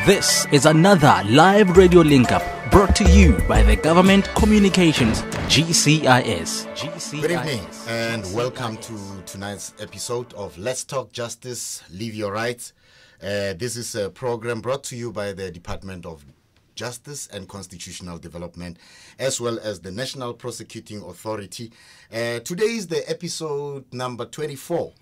This is another live radio link-up brought to you by the Government Communications, GCIS. Good evening and welcome to tonight's episode of Let's Talk Justice, Live Your Rights. This is a program brought to you by the Department of Justice and Constitutional Development, as well as the National Prosecuting Authority. Today is the episode number 24.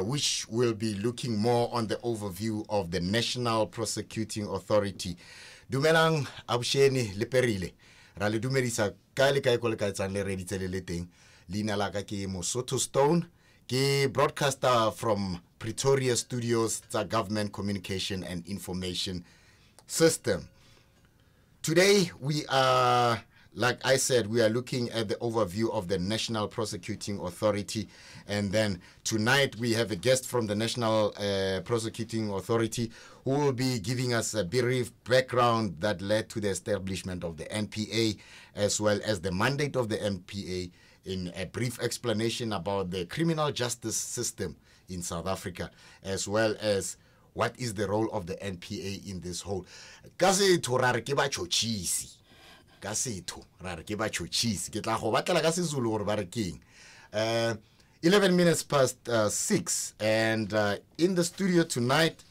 Which will be looking more on the overview of the National Prosecuting Authority. Dumelang Abusheni Leperile. Rale dumedisa ka le kae le ka tsang le reditse le teng. Leina la ka ke Mosotho Stone, ke broadcaster from Pretoria Studios, tsa Government Communication and Information System. Today we are, like I said, we are looking at the overview of the National Prosecuting Authority. And then tonight we have a guest from the National Prosecuting Authority who will be giving us a brief background that led to the establishment of the NPA, as well as the mandate of the NPA, in a brief explanation about the criminal justice system in South Africa, as well as what is the role of the NPA in this whole. 11 minutes past 6, and in the studio tonight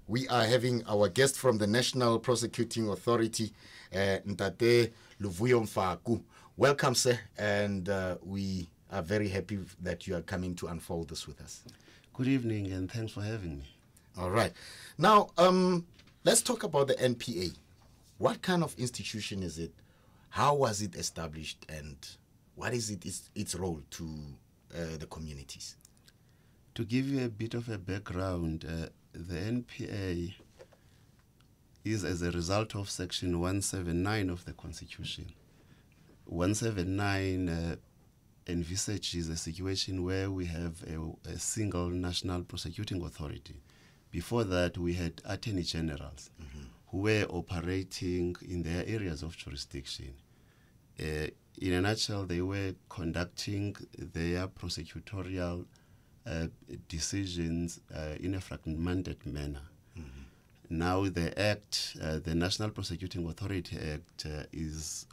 we are having our guest from the National Prosecuting Authority, Ntate Luvuyo Mfaku. Welcome, sir, and we are very happy that you are coming to unfold this with us. Good evening, and thanks for having me. All right. Now, let's talk about the NPA. What kind of institution is it? How was it established, and what is its role to the communities? To give you a bit of a background, the NPA is as a result of Section 179 of the Constitution. 179 envisages a situation where we have a single National Prosecuting Authority. Before that, we had attorney generals who were operating in their areas of jurisdiction. In a nutshell, they were conducting their prosecutorial decisions in a fragmented manner. Now the Act, the National Prosecuting Authority Act,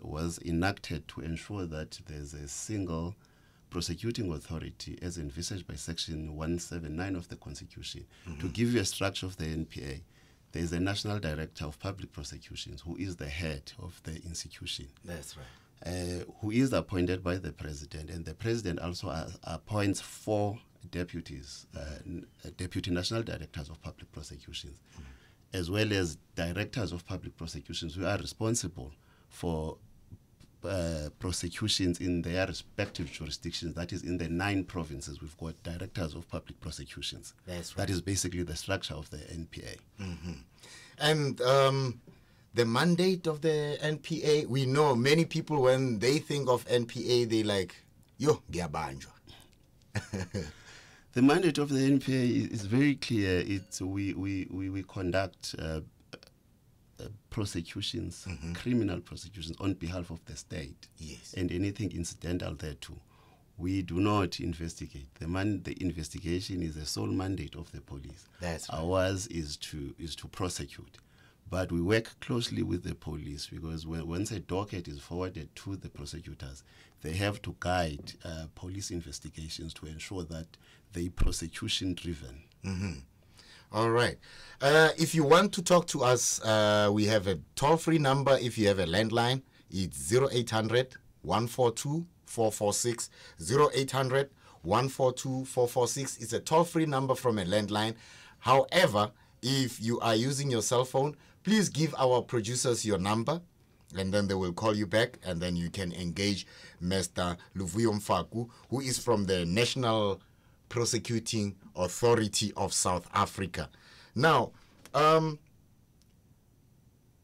was enacted to ensure that there's a single prosecuting authority as envisaged by Section 179 of the Constitution. To give you a structure of the NPA, there is a National Director of Public Prosecutions who is the head of the institution. That's right. Who is appointed by the President, and the President also appoints 4 deputies, Deputy National Directors of Public Prosecutions, as well as Directors of Public Prosecutions who are responsible for prosecutions in their respective jurisdictions. That is, in the 9 provinces, we've got Directors of Public Prosecutions. That's right. That is basically the structure of the NPA. And the mandate of the NPA, we know many people, when they think of NPA, they like, yo, giyabanjwa. The mandate of the NPA is very clear. We conduct prosecutions, criminal prosecutions on behalf of the state, yes, and anything incidental thereto. We do not investigate. The investigation is the sole mandate of the police. That's right. Ours is to prosecute. But we work closely with the police, because once a docket is forwarded to the prosecutors, they have to guide police investigations to ensure that they prosecution-driven. All right. If you want to talk to us, we have a toll-free number. If you have a landline, it's 0800 142 446. 0800 142 446 is a toll-free number from a landline. However, if you are using your cell phone, please give our producers your number, and then they will call you back, and then you can engage Mr. Luvuyo Mfaku, who is from the National Prosecuting Authority of South Africa. Now,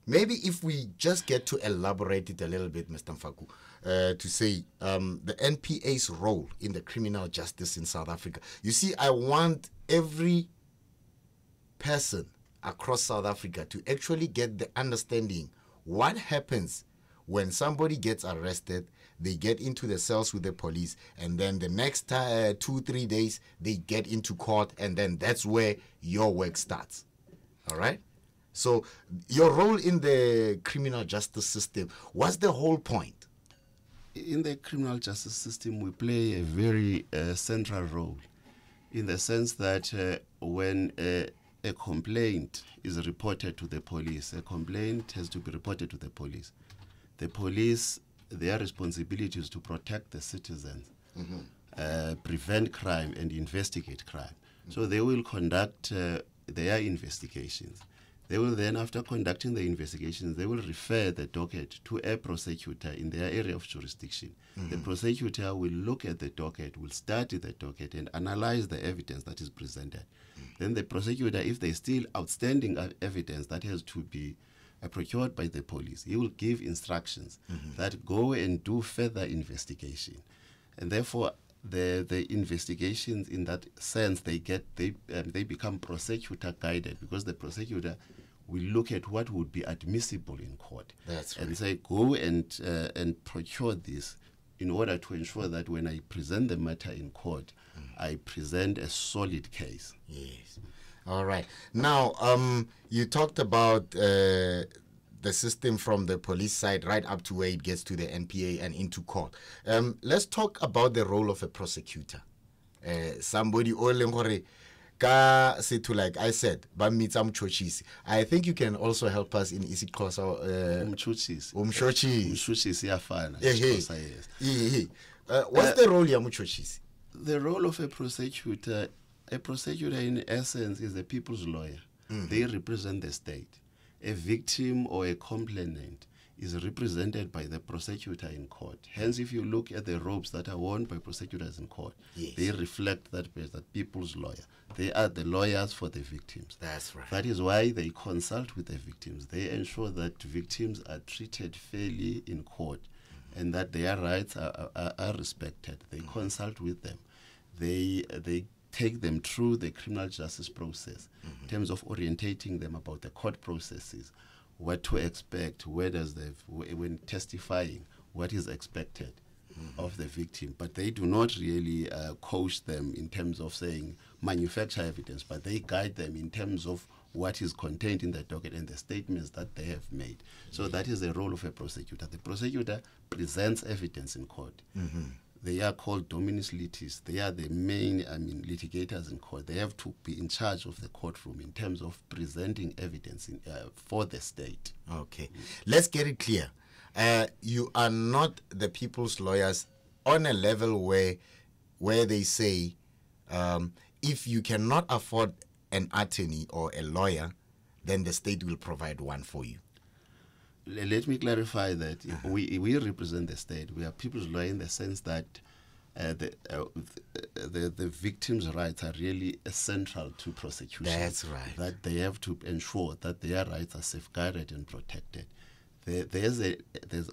maybe if we just get to elaborate it a little bit, Mr. Mfaku, to say the NPA's role in the criminal justice in South Africa. You see, I want every person across South Africa to actually get the understanding what happens when somebody gets arrested, they get into the cells with the police, and then the next 2-3 days they get into court, and then that's where your work starts. All right? So your role in the criminal justice system, what's the whole point? In the criminal justice system, we play a very central role, in the sense that when a complaint is reported to the police, a complaint has to be reported to the police. The police, their responsibility is to protect the citizens, prevent crime and investigate crime. So they will conduct their investigations. They will then, after conducting the investigations, they will refer the docket to a prosecutor in their area of jurisdiction. The prosecutor will look at the docket, will study the docket and analyze the evidence that is presented. Then the prosecutor, if there's still outstanding evidence that has to be procured by the police, he will give instructions that go and do further investigation. And therefore, the investigations, in that sense, they become prosecutor guided, because the prosecutor will look at what would be admissible in court. That's right. And say, go and procure this, in order to ensure that when I present the matter in court, I present a solid case. Yes. All right. Now, you talked about the system from the police side right up to where it gets to the NPA and into court. Let's talk about the role of a prosecutor. Somebody like I said, I think you can also help us in isiXhosa. What's the role of Mchochisi? The role of a prosecutor in essence is a people's lawyer. They represent the state. A victim or a complainant is represented by the prosecutor in court. Hence, if you look at the robes that are worn by prosecutors in court, they reflect that people's lawyer. They are the lawyers for the victims. That's right. That is why they consult with the victims. They ensure that victims are treated fairly in court and that their rights are respected. They consult with them. They take them through the criminal justice process in terms of orientating them about the court processes, what to expect, when testifying, what is expected of the victim. But they do not really coach them in terms of saying manufacture evidence, but they guide them in terms of what is contained in the docket and the statements that they have made. So that is the role of a prosecutor. The prosecutor presents evidence in court. They are called dominus litis. They are the main, litigators in court. They have to be in charge of the courtroom in terms of presenting evidence for the state. Okay. Let's get it clear. You are not the people's lawyers on a level where they say, if you cannot afford an attorney or a lawyer, then the state will provide one for you. Let me clarify that we represent the state. We are people's lawyer in the sense that the victims' rights are really central to prosecution. That's right. That they have to ensure that their rights are safeguarded and protected. There's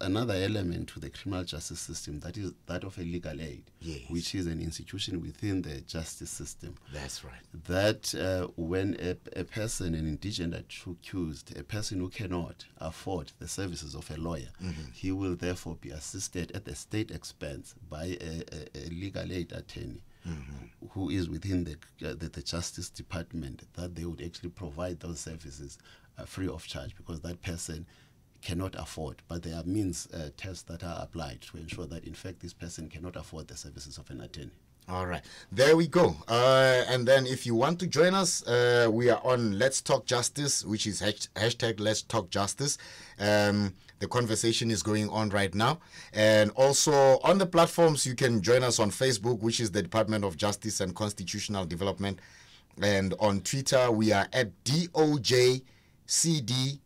another element to the criminal justice system, that is that of a legal aid, which is an institution within the justice system. That's right. That when a person, an indigent accused, a person who cannot afford the services of a lawyer, he will therefore be assisted at the state expense by a legal aid attorney who is within the Justice Department, that they would actually provide those services free of charge, because that person cannot afford, but there are means tests that are applied to ensure that in fact this person cannot afford the services of an attorney. All right, there we go. And then if you want to join us, we are on Let's Talk Justice, which is hashtag Let's Talk Justice. The conversation is going on right now. And also on the platforms, you can join us on Facebook, which is the Department of Justice and Constitutional Development. And on Twitter, we are at DOJCD_ZA.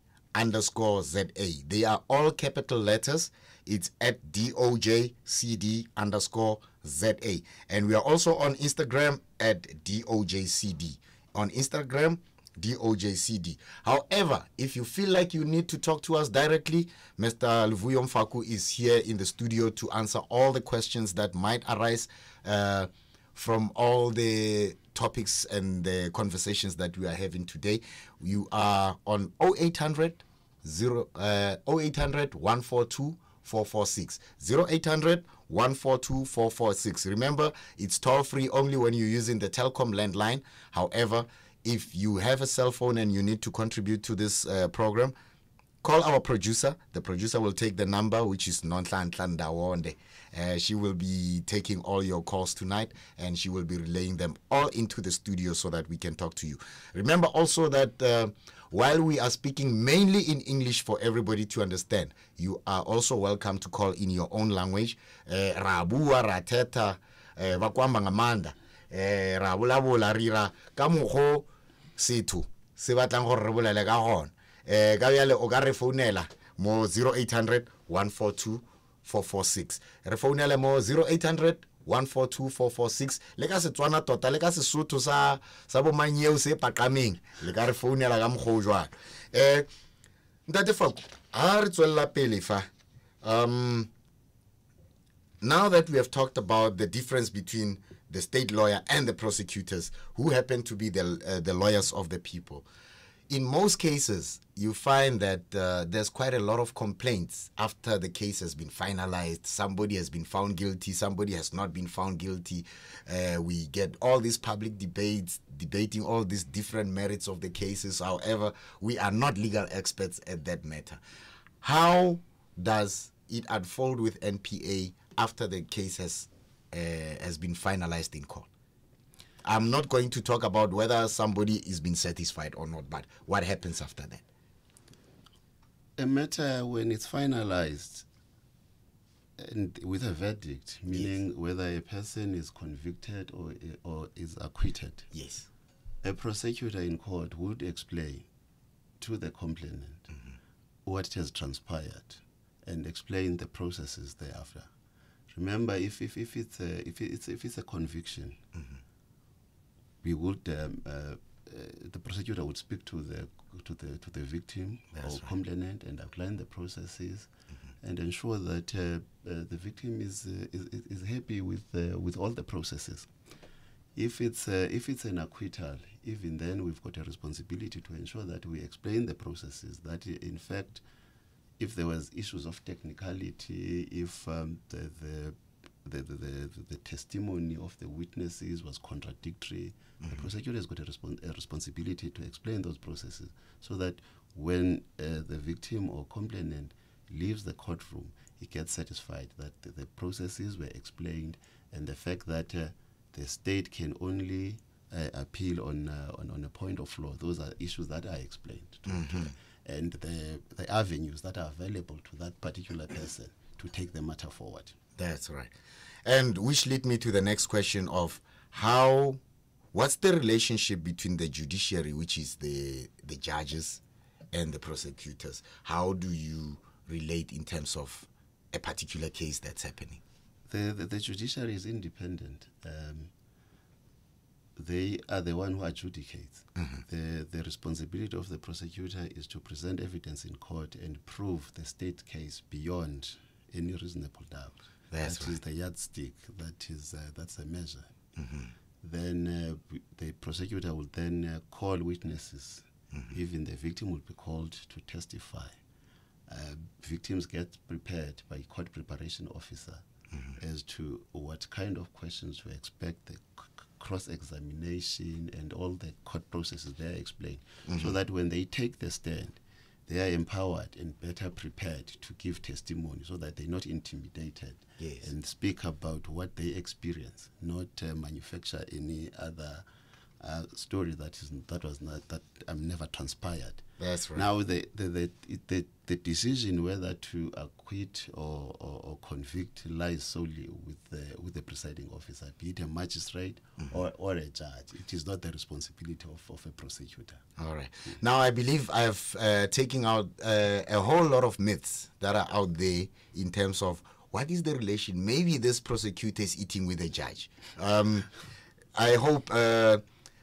They are all capital letters. It's at DOJCD_ZA. And we are also on Instagram at DOJCD. On Instagram, DOJCD. However, if you feel like you need to talk to us directly, Mr. Luvuyo Mfaku is here in the studio to answer all the questions that might arise from all the topics and the conversations that we are having today. You are on 0800 142 446. 0800 142 446. Remember, it's toll free only when you're using the Telkom landline. However, if you have a cell phone and you need to contribute to this program, call our producer. The producer will take the number, which is Nonhlanhla Ndawonde. She will be taking all your calls tonight, and she will be relaying them all into the studio so that we can talk to you. Remember also that while we are speaking mainly in English for everybody to understand, you are also welcome to call in your own language. Rabua, rateta, vakwamba ngamanda, rabula rira, kamuho, situ, sebatlang gore re bolele ka gona. Ka bjale o ka re founela mo 0800 142 446. Re founela mo 0800 142 446. Le ka Setswana tota, le ka Sesotho sa bo manyeo se paqameng, le ka re founela ka mogho jwa. Ntate Mfaku, ha re tswella pele fa. Now that we have talked about the difference between the state lawyer and the prosecutors, who happen to be the lawyers of the people, in most cases, you find that there's quite a lot of complaints after the case has been finalized. Somebody has been found guilty, somebody has not been found guilty. We get all these public debates, debating all these different merits of the cases. However, we are not legal experts at that matter. How does it unfold with NPA after the case has been finalized in court? I'm not going to talk about whether somebody is being satisfied or not, but what happens after that? A matter when it's finalized and with a verdict, meaning yes, whether a person is convicted or is acquitted. Yes. A prosecutor in court would explain to the complainant what has transpired and explain the processes thereafter. Remember, if it's a conviction, we would the prosecutor would speak to the victim or complainant and outline the processes and ensure that the victim is happy with all the processes. If it's an acquittal, even then we've got a responsibility to ensure that we explain the processes. That in fact, if there was issues of technicality, if the testimony of the witnesses was contradictory, the prosecutor has got a responsibility to explain those processes so that when the victim or complainant leaves the courtroom, he gets satisfied that the processes were explained and the fact that the state can only appeal on a point of law. Those are issues that are explained and the avenues that are available to that particular person to take the matter forward. That's right. And which lead me to the next question of what's the relationship between the judiciary, which is the judges, and the prosecutors? How do you relate in terms of a particular case that's happening? The judiciary is independent. They are the one who adjudicates. The responsibility of the prosecutor is to present evidence in court and prove the state case beyond any reasonable doubt. That is the yardstick. That's a measure. Then the prosecutor will then call witnesses. Even the victim will be called to testify. Victims get prepared by court preparation officer as to what kind of questions to expect, the cross-examination and all the court processes they are explained, so that when they take the stand, they are empowered and better prepared to give testimony so that they're not intimidated and speak about what they experience, not manufacture any other story that never transpired. That's right. Now the decision whether to acquit or convict lies solely with the presiding officer, be it a magistrate or a judge. It is not the responsibility of a prosecutor. All right. Now I believe I've taken out a whole lot of myths that are out there in terms of what is the relation. Maybe this prosecutor is eating with a judge. I hope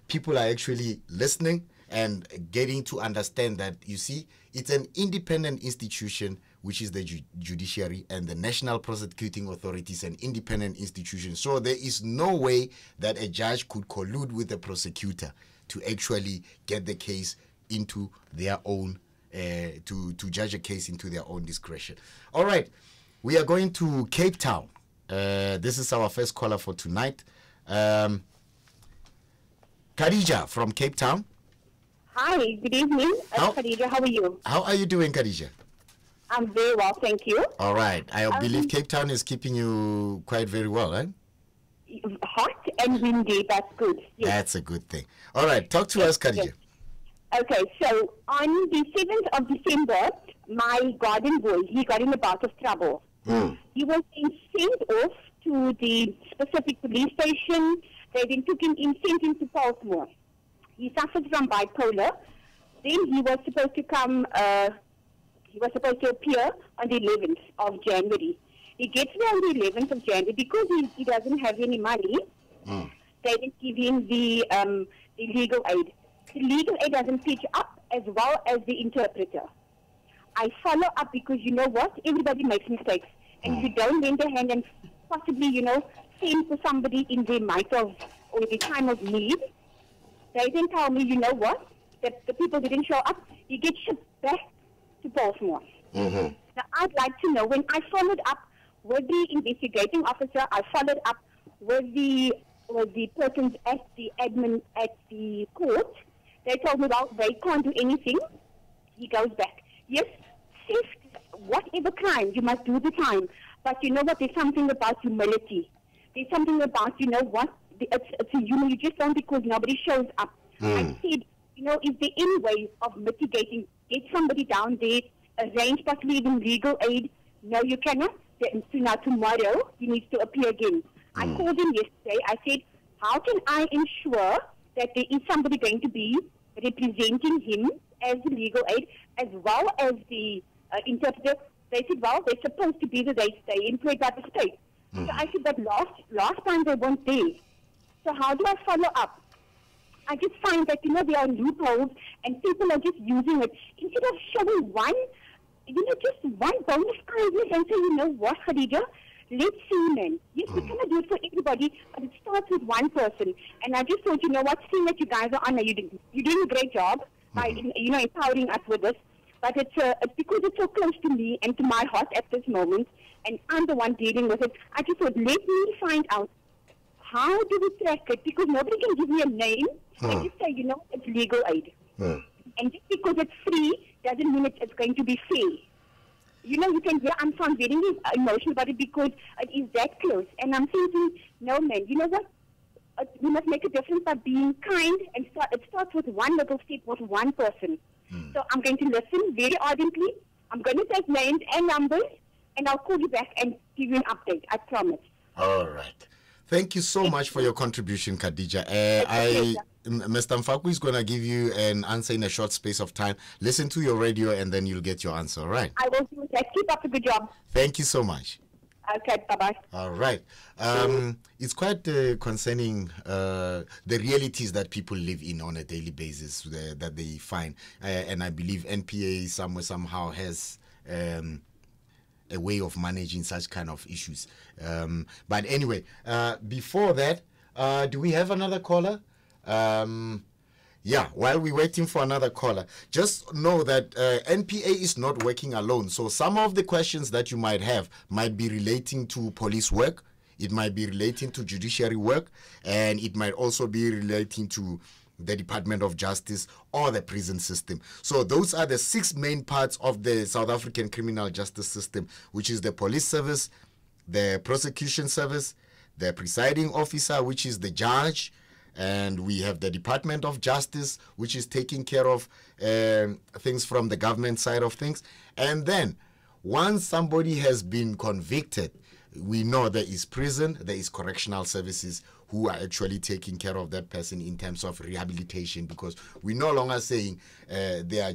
people are actually listening and getting to understand that, you see, it's an independent institution, which is the judiciary, and the National Prosecuting Authority is an independent institution. So there is no way that a judge could collude with the prosecutor to actually get the case into their own, to judge a case into their own discretion. All right, we are going to Cape Town. This is our first caller for tonight. Khadija from Cape Town. Hi, good evening. Khadija, how are you? How are you doing, Khadija? I'm very well, thank you. All right. I believe Cape Town is keeping you quite very well, right? Hot and windy, that's good. Yes. That's a good thing. All right, talk to us, Khadija. Yes. Okay, so on the 7th of December, my garden boy, he got in a bout of trouble. He was then sent off to the specific police station. They then took him in, sent him to Portsmouth. He suffered from bipolar. Then he was supposed to come, he was supposed to appear on the 11th of January. He gets there on the 11th of January because he doesn't have any money. They didn't give him the legal aid. The legal aid doesn't pitch up as well as the interpreter. I follow up because you know what? Everybody makes mistakes. And if you don't lend a hand and possibly, send for somebody in their might of, or the time of need, they then tell me, you know what? That the people didn't show up. You get shipped back to Portsmouth. Now, I'd like to know, when I followed up with the investigating officer, I followed up with the persons at the admin at the court. They told me, well, they can't do anything. He goes back. Yes, theft, whatever crime, you must do the time. But you know what? There's something about humility. There's something about, you know what? It's a human. You just don't because nobody shows up. I said, is there any way of mitigating? Get somebody down there, arrange possibly even legal aid. No, you cannot. So now tomorrow, he needs to appear again. I called him yesterday. I said, how can I ensure that there is somebody going to be representing him as the legal aid as well as the interpreter? They said, well, they're supposed to be there. They employed by the state. So I said, but last time they weren't there. So how do I follow up? I just find that, there are loopholes and people are just using it. Instead of showing one, just one bonus kindness and say, you know what, Khadija, let's see, man. Yes, we cannot do it for everybody, but it starts with one person. And I just thought, you know what, seeing that you guys are on, you're doing a great job by, empowering us with this. But it's because it's so close to me and to my heart at this moment, and I'm the one dealing with it. I just thought, let me find out, how do we track it? Because nobody can give me a name and just say, it's legal aid. And just because it's free doesn't mean it's going to be fair. You can hear I'm sound very emotional about it because it is that close. And I'm thinking, no, man, you know what? We must make a difference by being kind, and it starts with one little step with one person. So I'm going to listen very ardently. I'm going to take names and numbers, and I'll call you back and give you an update. I promise. All right. Thank you so much for your contribution, Khadija. Mr. Mfaku is going to give you an answer in a short space of time. Listen to your radio and then you'll get your answer, all right? I will do that. Keep up the good job. Thank you so much. Okay, bye-bye. All right. It's quite concerning the realities that people live in on a daily basis that they find. And I believe NPA somehow has a way of managing such kind of issues. But anyway, before that, do we have another caller? While we're waiting for another caller, just know that NPA is not working alone. So some of the questions that you might have might be relating to police work, it might be relating to judiciary work, and it might also be relating to the Department of Justice or the prison system. So those are the 6 main parts of the South African criminal justice system, which is the police service, the prosecution service, the presiding officer, which is the judge, and we have the Department of Justice, which is taking care of things from the government side of things. And then once somebody has been convicted, we know there is prison, there is correctional services who are actually taking care of that person in terms of rehabilitation, because we're no longer saying we are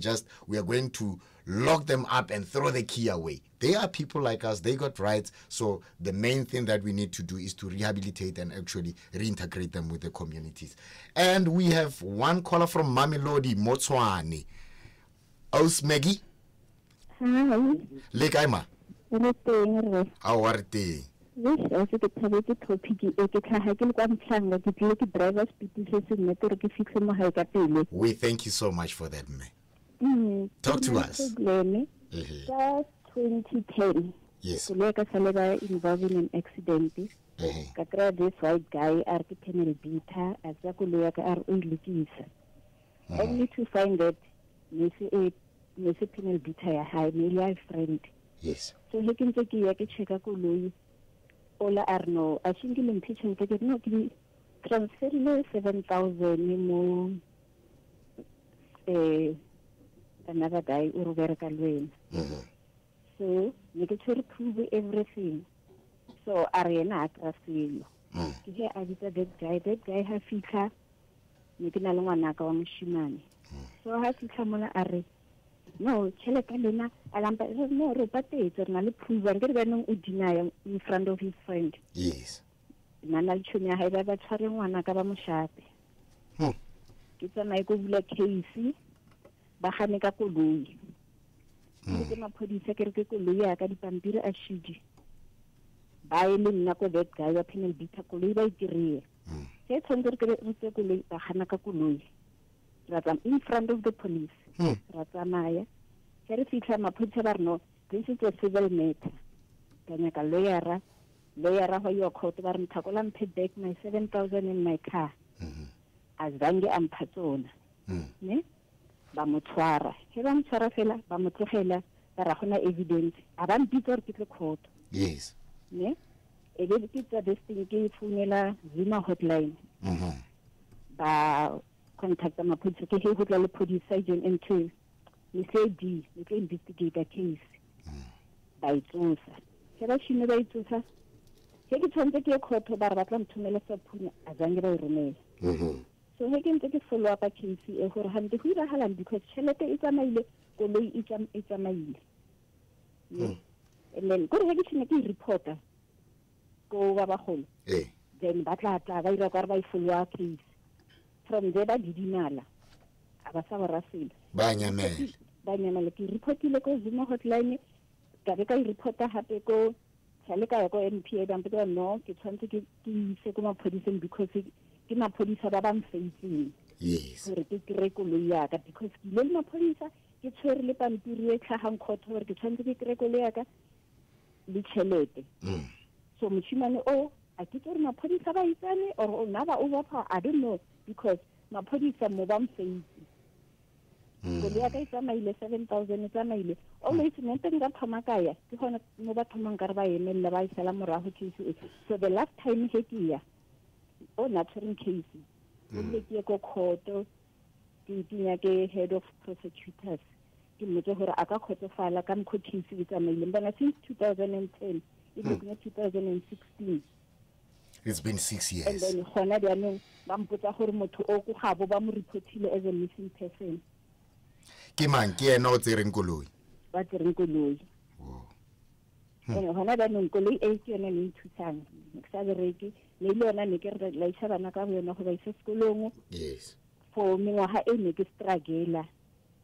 going to lock them up and throw the key away. They are people like us, they got rights. So the main thing that we need to do is to rehabilitate and actually reintegrate them with the communities. And we have one caller from Mamelodi, Motswane. Aus Maggie? Hi. Le kaima? How are they? Yes, also ke thabetse topic e ke tlhaga ke le kwa mtlhanga ke tlile ke driver speed se network ke fixe mo hae ka pele. We thank you so much for that, man. Talk to us. That's 2010. Yes. Kulega salega involved in an accident. Kakra this white guy arti panel beta as a kulega ar ulikisa. only to find that nese penal bita ya hae maybe I friend. Yes. So he can take ya ke checka koloi ola arno a single impeachment ke no ke transfer le 7,000 mo another guy o robereka lwena. So ne ke tshwere prove everything. So arena atrasilo. Ke he a bitsa that guy ha fitla ne ke na le ngwana ka wa moshimane. So ha fitla mona a re no chele ka lena alamba no re patetse re na le prove re ke ba nong o deny in front of his friend. Yes. Nana le tshone ha ba tshware ngwana ka ba moshape. Ke tsamaye go bula case ba gane ka koloi. Ke maphodisa ke re ke koloi ya ka dipampiri a shidi. Ba ile nna ko that guy wa penal bita koloi ba itiree. Se tsondere ke re koloi ba gana ka koloi. Ra tsama in front of the police. Ra tsamaya. Se re fitla maphodisa ba re no this is a civil matter. Ka nyaka lawyer wa your court ba re mthakola mphe back my 7,000 in my car. Azange amphatsona. Ne? Ba motshwara. He ba motshwara fela ba motlogela ba ra gona evidence. A ba mpitsa re ke tle court. Yes. Ne? E be ke tsa this thing ke founela Zuma hotline. Ba contact maphodisa ke he hotla le police sergeant into le say D le tlo investigate the case. Ba itsosa. Ke ba shine ba itsosa. Ke ke tshwantse ke court ba re ba tla mthumela sa phuna a zange ba iromela. So he can take a follow up a case gore hande go ira halang because chelete e tsamaile koloi e tsamaile. And then go re ke tsene ke reporter go ba bagolo. Then ba tla ba ira ka ba follow up case. From there ba didinala. Aba sa ba rasile. Ba nyamela ke reportile ko Zuma hotline ka be ka reporta hape ko tshale ka ya ko NPA ba mpetsa no ke tshwantse ke se ko maphodiseng because ke maphodisa ba ba mfeitseng. Yes. Gore ke kire koloi ya ka because ke le maphodisa ke tshwere le pampiri e tlhagang court gore ke tshwantse ke kire koloi ya ka le tšhelete. So moshimane o a ke tsore maphodisa ba itsane or na ba overpower I don't know because maphodisa mo ba mfeitse. Koloi ya ka tsamaile 7,000 tsamaile. Always mente nga thoma kaya ke gona mo ba thomang ka re ba emela ba isala morago case. So the last time he kia o natural case le ke go court ke tinya ke head of prosecutors ke motse gore a ka khotsofala ka mkho case e tsamaile mbana since 2010 it was 2016. It's been 6 years. And then gona dianong ba mpotsa gore motho o go gabo ba mo reportile as a missing person. Ke mang ke ena o tsereng koloi? Ba tsereng koloi. Ene gona dianong koloi e ke yone le ithusang sa bereke le lona ne ke re la isa bana ka bona go ba isa sekolong. Yes. For mengwaga e ne ke struggle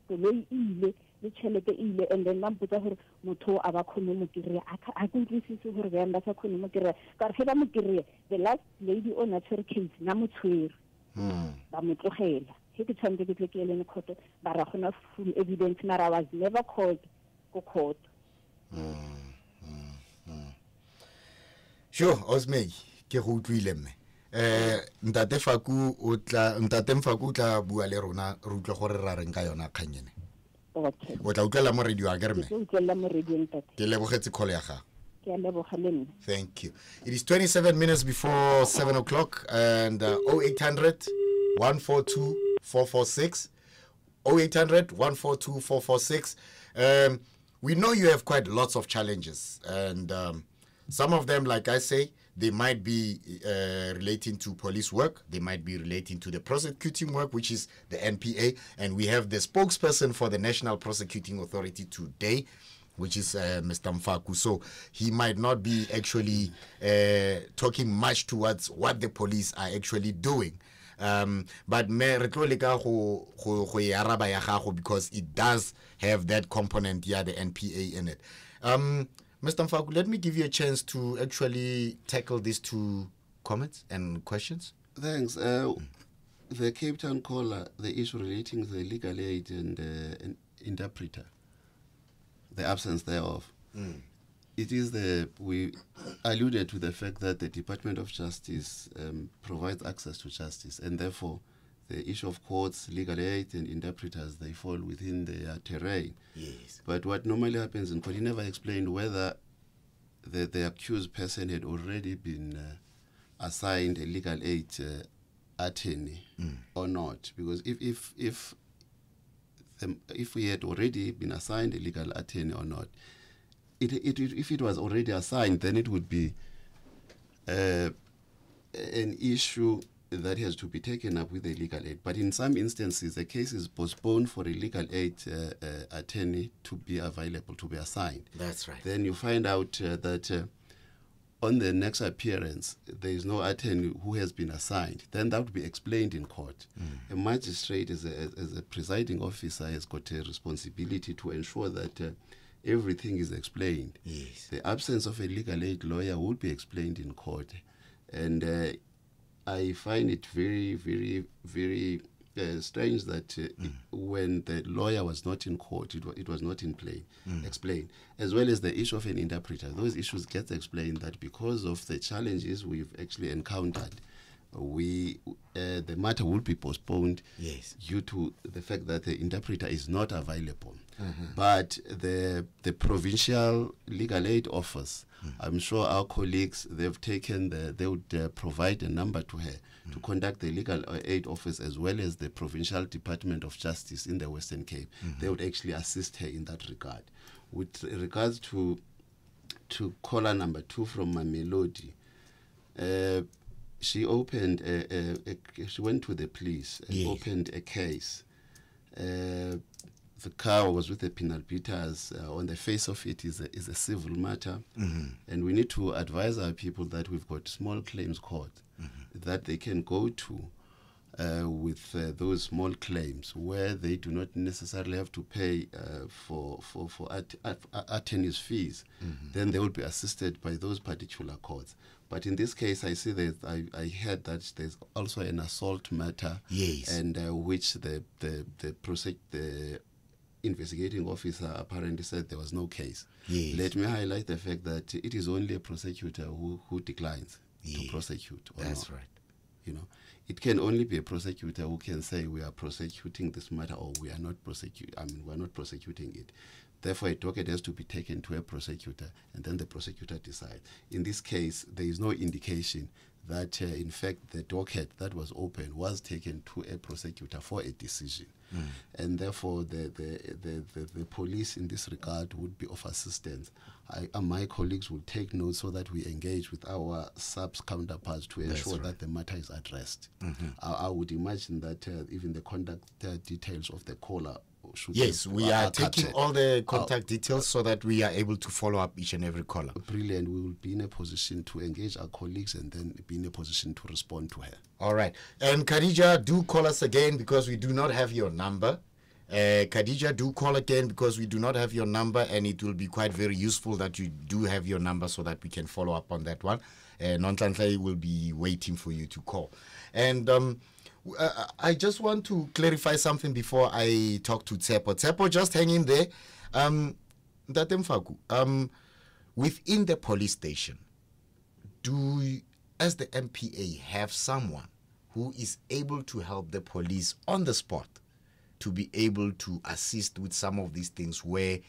koloi ile le tšhelete ile and then ba mpotsa gore motho a ba khone mo kire a ke utlwisise gore ba ba sa khone mo kire ka re ba mo kire the last lady on a case na motshwere ba motlogela he ke tshwantse ke tle ke le ne court ba ra gona full evidence mara was never called go court. Sure, Osmeg ke go utlwile mme. Ntate Mfaku tla bua le rona re utlwe gore ra reng ka yona kganyene. Okay. O tla utlwela mo radio a kerme. Ke utlwela mo radio ntate. Ke lebogetse call ya gago. Ke a leboga le nna. Thank you. It is 27 minutes before 7 o'clock and 0800 142 446 0800 142 446. We know you have quite lots of challenges and some of them, like I say, they might be relating to police work. They might be relating to the prosecuting work, which is the NPA. And we have the spokesperson for the National Prosecuting Authority today, which is Mr. Mfaku. So he might not be actually talking much towards what the police are actually doing. But because it does have that component, the NPA in it. Mr. Mfaku, let me give you a chance to actually tackle these two comments and questions. Thanks. The Cape Town caller, the issue relating to the legal aid and an interpreter, the absence thereof. It is we alluded to the fact that the Department of Justice provides access to justice, and therefore the issue of courts, legal aid, and interpreters, they fall within their terrain. Yes. But what normally happens in court, he never explained whether the accused person had already been assigned a legal aid attorney or not. Because if we had already been assigned a legal attorney or not, if it was already assigned, then it would be an issue that has to be taken up with the legal aid. But in some instances, the case is postponed for a legal aid attorney to be available, to be assigned. That's right. Then you find out that on the next appearance, there is no attorney who has been assigned. Then that would be explained in court. A magistrate, as a presiding officer, has got a responsibility to ensure that everything is explained. Yes. The absence of a legal aid lawyer will be explained in court. And I find it very, very, very strange that when the lawyer was not in court, it was not explained, as well as the issue of an interpreter. Those issues get explained that because of the challenges we've actually encountered, the matter will be postponed due to the fact that the interpreter is not available. But the provincial legal aid office, I'm sure our colleagues, they would provide a number to her to contact the legal aid office as well as the Provincial Department of Justice in the Western Cape. They would actually assist her in that regard. With regards to caller number 2 from Mamelodi, she opened she went to the police and opened a case. The car was with the penal beaters. On the face of it is a civil matter, and we need to advise our people that we've got small claims court that they can go to with those small claims, where they do not necessarily have to pay for attorney's fees. Then they will be assisted by those particular courts. But in this case, I see that I heard that there's also an assault matter, and which the investigating officer apparently said there was no case. Let me highlight the fact that it is only a prosecutor who declines to prosecute. That's not. right. You know, it can only be a prosecutor who can say we are prosecuting this matter or we are not we're not prosecuting it. Therefore, a docket has to be taken to a prosecutor, and then the prosecutor decides. In this case, there is no indication that, in fact, the docket that was opened was taken to a prosecutor for a decision. And therefore, the police in this regard would be of assistance. My colleagues will take note so that we engage with our subs counterparts to ensure that the matter is addressed. I would imagine that even the contact details of the caller should we are taking all the contact details so that we are able to follow up each and every caller. Brilliant. We will be in a position to engage our colleagues and then be in a position to respond to her. All right. And Khadija, do call us again because we do not have your number. Khadija, do call again because we do not have your number, and it will be quite very useful that you do have your number so that we can follow up on that one. Nonhlanhla will be waiting for you to call. And I just want to clarify something before I talk to Tsepo. Tsepo, just hang in there. Ntate Mfaku, within the police station, as the NPA, have someone who is able to help the police on the spot to be able to assist with some of these things where,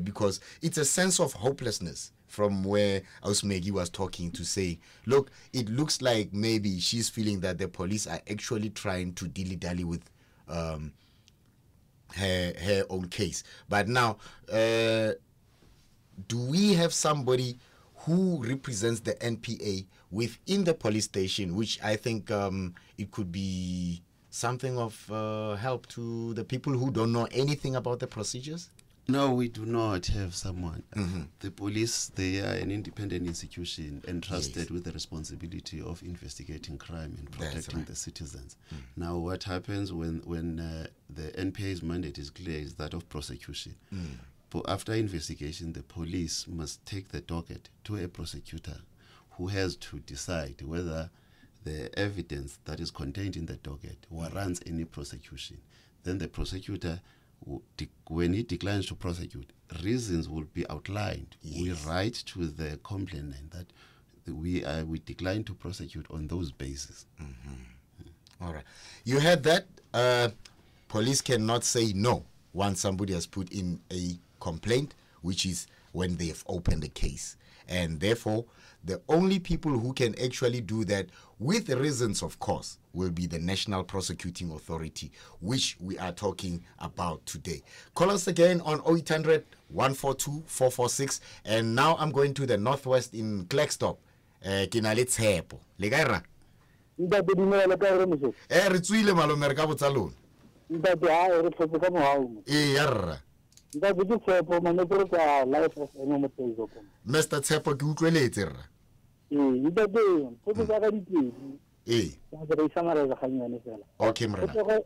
because it's a sense of hopelessness from where Ausmegi was talking to say, look, it looks like maybe she's feeling that the police are actually trying to dilly-dally with her own case. But now, do we have somebody who represents the NPA within the police station, which I think it could be something of help to the people who don't know anything about the procedures? No, we do not have someone. The police, they are an independent institution entrusted with the responsibility of investigating crime and protecting the citizens. Now, what happens when the NPA's mandate is clear is that of prosecution. But after investigation, the police must take the docket to a prosecutor who has to decide whether the evidence that is contained in the docket warrants any prosecution. Then the prosecutor, when he declines to prosecute, reasons will be outlined. We write to the complainant that we decline to prosecute on those bases. All right. You heard that? Police cannot say no once somebody has put in a complaint, which is when they've opened a case. And therefore, the only people who can actually do that with reasons, of course, will be the National Prosecuting Authority, which we are talking about today. Call us again on 0800 142 446. And now I'm going to the Northwest in Klerksdorp. Kinalitz Hepo. Legaira. Re tswile malome re ka botsa lona. Yarra. Mr. Tshepo ke utlweletse rra. Okay mrena.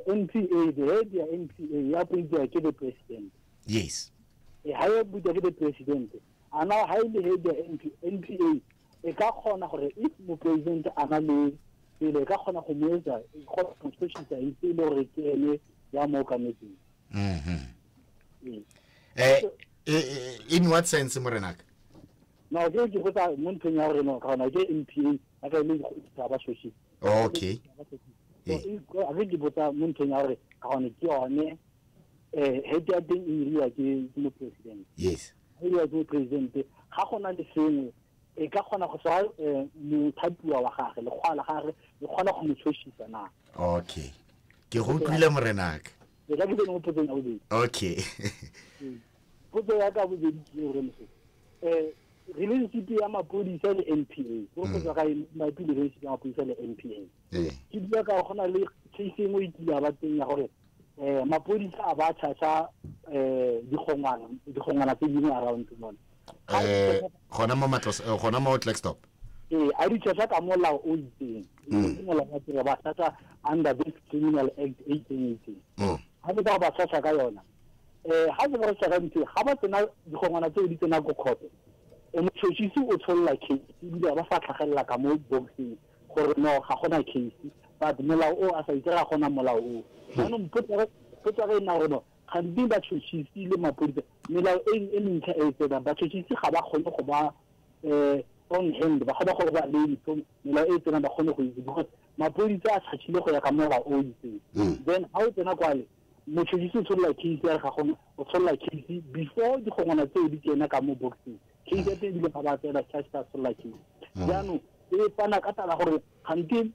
NPA, the head of NPA, ya appointed ke the president. Yes. Higher butya ke the president. And now highly head of NPA, e ka khona gore if mo president ana le pele ka khona go moetsa go constitution sa itse le gore ke ene ya mo kametseng. In what sense morenaka? No, ke go tsa mo nteng ya gore no ka na ke NPA aka le go ba soshi. Okay. I think bota mo nteng ya gore ka gone ke yone head ya ding area ke mo president. Yes. Area ke president ga gona le sengwe e ka gona go sa mo thapiwa wa gagwe le kgwala gagwe le kgona go mo tshosisa na. Okay. Ke go tlile morenaka. Le ka ke mo poteng ya bobedi. Okay. Potso ya ka bobedi ke gore mose relationship ya mapodisa le NPA go go ga ma pile relationship ya mapodisa le NPA ke bua ka gona le case engwe e tla ba teng ya gore mapodisa a ba tshasa digongwana tse dingwe around mona gona mo matlos gona mo Klerksdorp a di tshasa ka molao o itseng molao wa tiro ba tshasa under this criminal act 1818 ha ba tshasa ka yona ha se ba tshasa ntse ga ba tsena digongwana tse di tsena go khoto motšhotšhisi o tsholla case ebile ba fa tlhagelela ka mo boxing gore no ga gona case but molao o a sa itse ga gona molao o jaanong potsa ge nna gore no gantsi batšhotšhisi le mapodisa melao e mentšha e tsena batšhotšhisi ga ba kgone go ba on hand ba kgona gore ba le melao e tsena ba kgone go itse because mapodisa a tšhatšhile go ya ka molao o itseng then ga o tsena kwale motšhotšhisi o tsholla case ya ga gona o tsholla case before digongwana tseo di kena ka mo boxing case ya teng di le ga ba tsela charge ta tsholla case jaanong e pana ka tala gore gantsi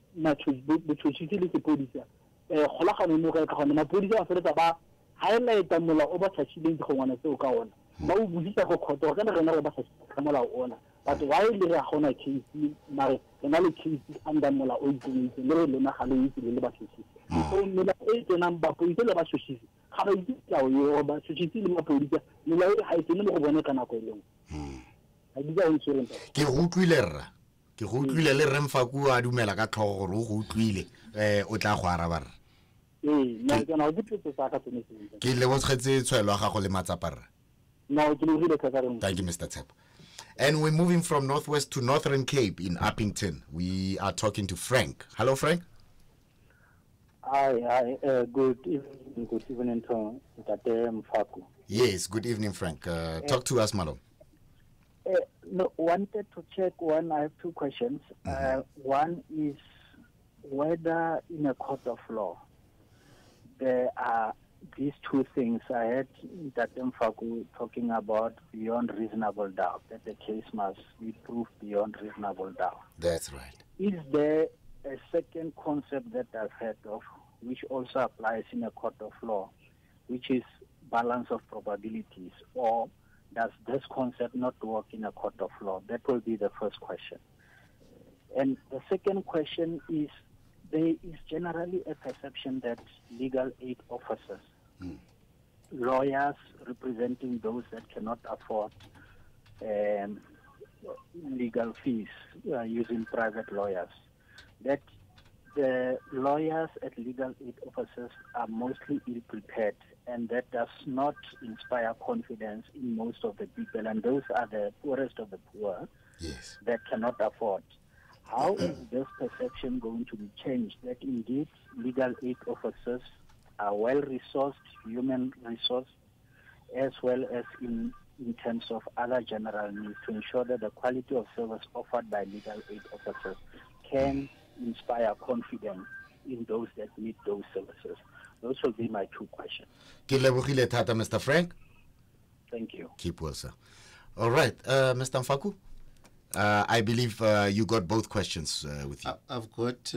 botšhotšhisi le sepodisa kgolagano mo ka gone mapodisa a feletsa ba highlighta molao o ba tšhatšhileng digongwana tseo ka ona ba o buisa go kgotsa gore ka na rena re ba tšhatšhile ka molao ona but why le re a gona case mare re na le case under molao o itseng le re lona ga le itse le batšhotšhisi so melao e tsenang bapodisa le batšhotšhisi ga ba itse melao eo batšhotšhisi le mapodisa melao e ga e tsene mo go bone ka nako e lengwe ke go utlwile rra ke go utlwile le Re Mfaku a dumela ka tlhogo gore o go utlwile o tla go araba rra ke le botshetse tshwelo ga go le matsapa rra. Thank you, Mr. Tshepo. And we're moving from Northwest to Northern Cape in Uppington. We are talking to Frank. Hello, Frank. Hi. Good evening to Tate Mfaku. Yes, good evening, Frank. Talk to us, Malo. No, wanted to check one. I have two questions. One is whether in a court of law there are these two things. I heard that Mfaku talking about beyond reasonable doubt, that the case must be proved beyond reasonable doubt. That's right. Is there a second concept that I've heard of, which also applies in a court of law, which is balance of probabilities, or does this concept not work in a court of law? That will be the first question. And the second question is, there is generally a perception that legal aid officers, lawyers representing those that cannot afford legal fees using private lawyers, that the lawyers at legal aid officers are mostly ill-prepared, and that does not inspire confidence in most of the people, and those are the poorest of the poor that cannot afford. How is this perception going to be changed, that indeed legal aid officers are well-resourced, human resource, as well as in in terms of other general needs to ensure that the quality of service offered by legal aid officers can inspire confidence in those that need those services. Those will be my two questions. Ke lebogile thata, Mr. Frank. Thank you. Keep well, sir. All right, Mr. Mfaku, I believe you got both questions with you. I've got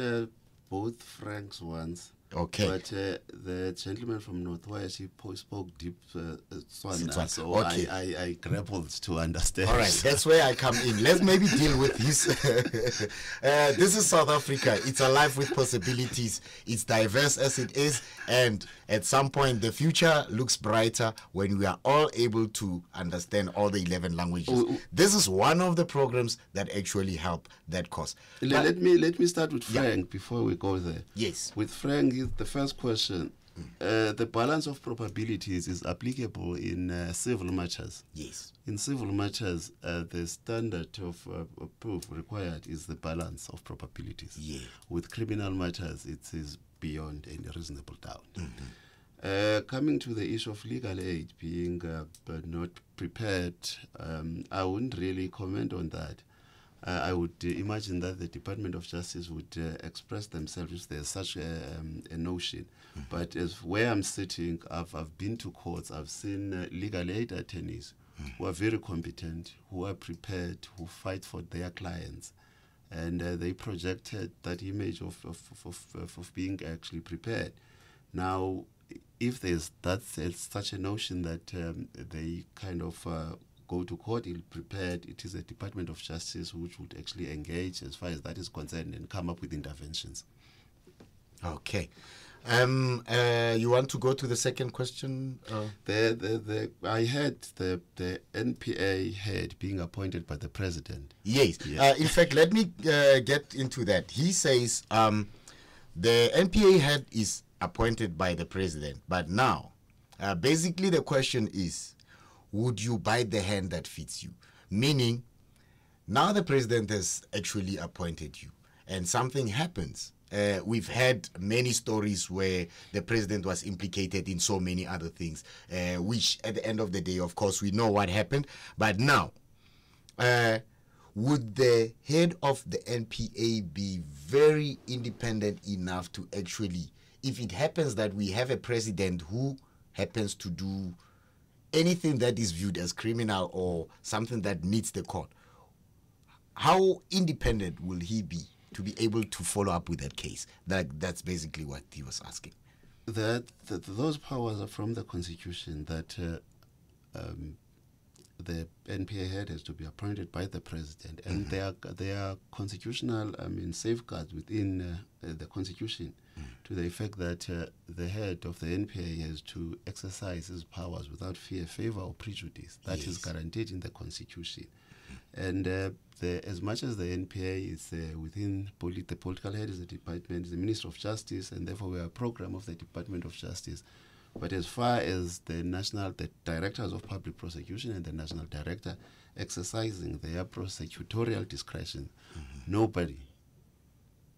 both Frank's ones. Okay. But the gentleman from Northwest, he spoke deep Tswana, so okay. I grappled to understand. All right, that's where I come in. Let's maybe deal with this. This is South Africa. It's a life with possibilities. It's diverse as it is, and at some point, the future looks brighter when we are all able to understand all the 11 languages. This is one of the programs that actually help that cause. Let me start with Frank before we go there. Yes. With Frank, the first question, the balance of probabilities is applicable in civil matters. Yes. In civil matters, the standard of proof required is the balance of probabilities. Yeah. With criminal matters, it is beyond any reasonable doubt. Coming to the issue of legal aid being not prepared, I wouldn't really comment on that. I would imagine that the Department of Justice would express themselves if there's such a notion. But as where I'm sitting, I've been to courts, I've seen legal aid attorneys who are very competent, who are prepared, who fight for their clients. And they projected that image of being actually prepared. Now, if there's such a notion that they kind of go to court ill-prepared, it is the Department of Justice which would actually engage as far as that is concerned and come up with interventions. Okay. You want to go to the second question? I heard the NPA head being appointed by the president. Yes. In fact, let me get into that. He says the NPA head is appointed by the president, but now, basically the question is, would you bite the hand that feeds you? Meaning, now the president has actually appointed you, and something happens. We've had many stories where the president was implicated in so many other things, which at the end of the day, of course, we know what happened. But now, would the head of the NPA be very independent enough to actually, if it happens that we have a president who happens to do anything that is viewed as criminal or something that needs the court, how independent will he be to be able to follow up with that case? That's basically what he was asking. Those powers are from the Constitution, that the NPA head has to be appointed by the president, and there are constitutional safeguards within the Constitution to the effect that the head of the NPA has to exercise his powers without fear, favor, or prejudice. That is guaranteed in the Constitution. And as much as the NPA is within the political head is the department, is the Minister of Justice, and therefore we are a program of the Department of Justice. But as far as the directors of public prosecution and the national director exercising their prosecutorial discretion, nobody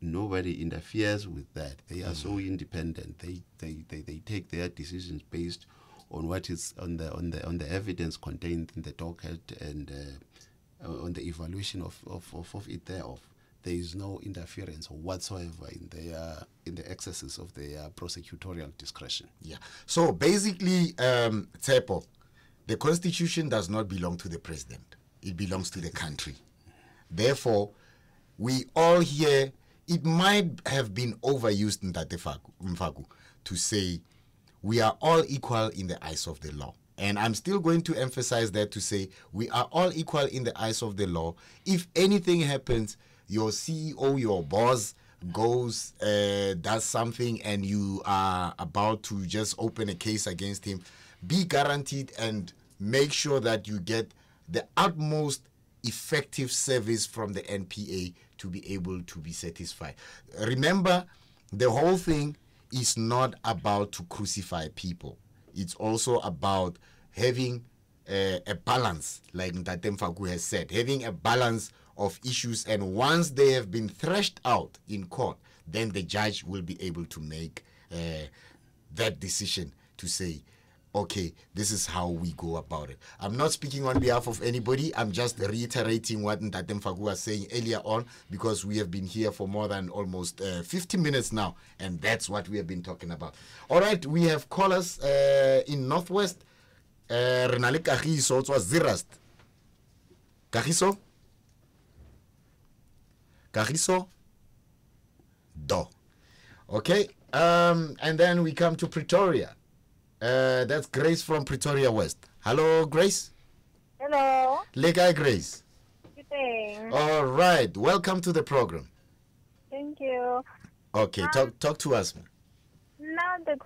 interferes with that. They are so independent. They take their decisions based on what is on the evidence contained in the docket and on the evaluation of it thereof. There is no interference whatsoever in the excesses of their prosecutorial discretion. Yeah. So basically, Tsepo, the Constitution does not belong to the president. It belongs to the country. Therefore, we all here, it might have been overused in Mfaku to say we are all equal in the eyes of the law. And I'm still going to emphasize that to say we are all equal in the eyes of the law. If anything happens, your CEO, your boss goes, does something, and you are about to just open a case against him, be guaranteed and make sure that you get the utmost effective service from the NPA to be able to be satisfied. Remember, the whole thing is not about to crucify people. It's also about having a balance, like Ntate Mfaku has said, having a balance of issues, and once they have been threshed out in court, then the judge will be able to make that decision to say, okay, this is how we go about it. I'm not speaking on behalf of anybody. I'm just reiterating what Ntate Mfaku was saying earlier on, because we have been here for more than almost 50 minutes now, and that's what we have been talking about. All right, we have callers in Northwest. Renale Kagiso, it was Zirast. Kagiso? Kagiso? Do. Okay, and then we come to Pretoria. That's Grace from Pretoria West. Hello, Grace. Hello. Lekai Grace. Good day. All right, welcome to the program. Thank you. Okay, talk to us. Now the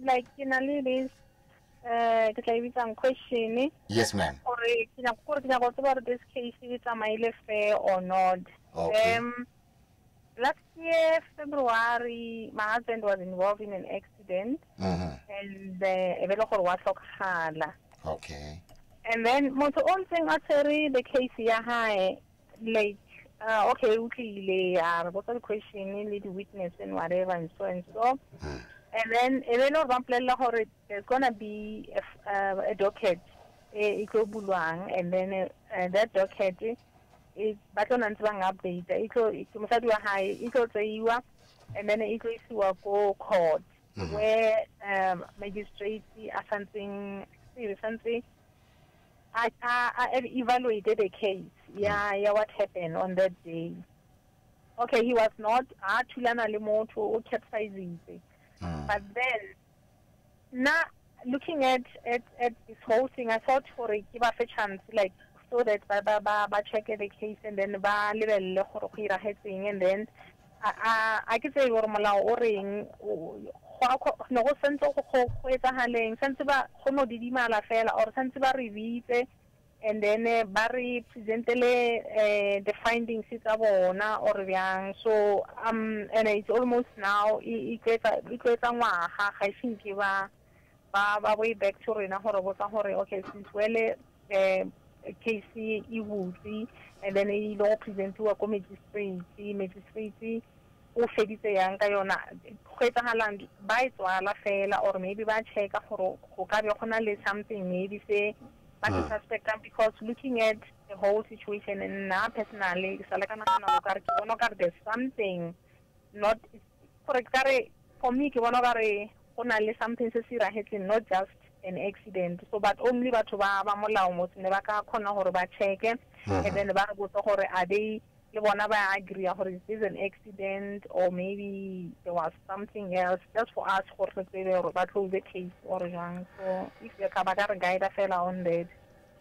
like this question. Yes, ma'am. Or about this case, it's a fair or not. Okay. Last year, February, my husband was involved in an accident, and the was Okay. and then one thing the case here, like okay, what's the question, lead witness and whatever and so and so. And then there's gonna be a docket, and then that docket is button and update. And then it goes to a court where magistrates are something recently. I evaluated the case. Yeah, what happened on that day? Okay, he was not to capsizing. But then, now looking at this whole thing, I thought for a give us a chance, like so that ba check the case and then ba level and then I could say or ring no sense of sense ba no di mala fela or sense ba revise and then Barry presented the findings or yang. So and it's almost now I think way back to Rena okay, since case and then he law present to a magistrate o feditse yang ka yona kgwetsahalang ba etswala fela or maybe ba checka gore go ka be gona le something maybe say but suspect because looking at the whole situation and now personally there's something not for me something not just an accident. So but only ba molao mo ne ba ka khona gore ba check and then ba go to gore are they le bona ba agree gore this is an accident or maybe there was something else just for us gore re ba close the case or jang. So if you ka ba ka re guide fela on that.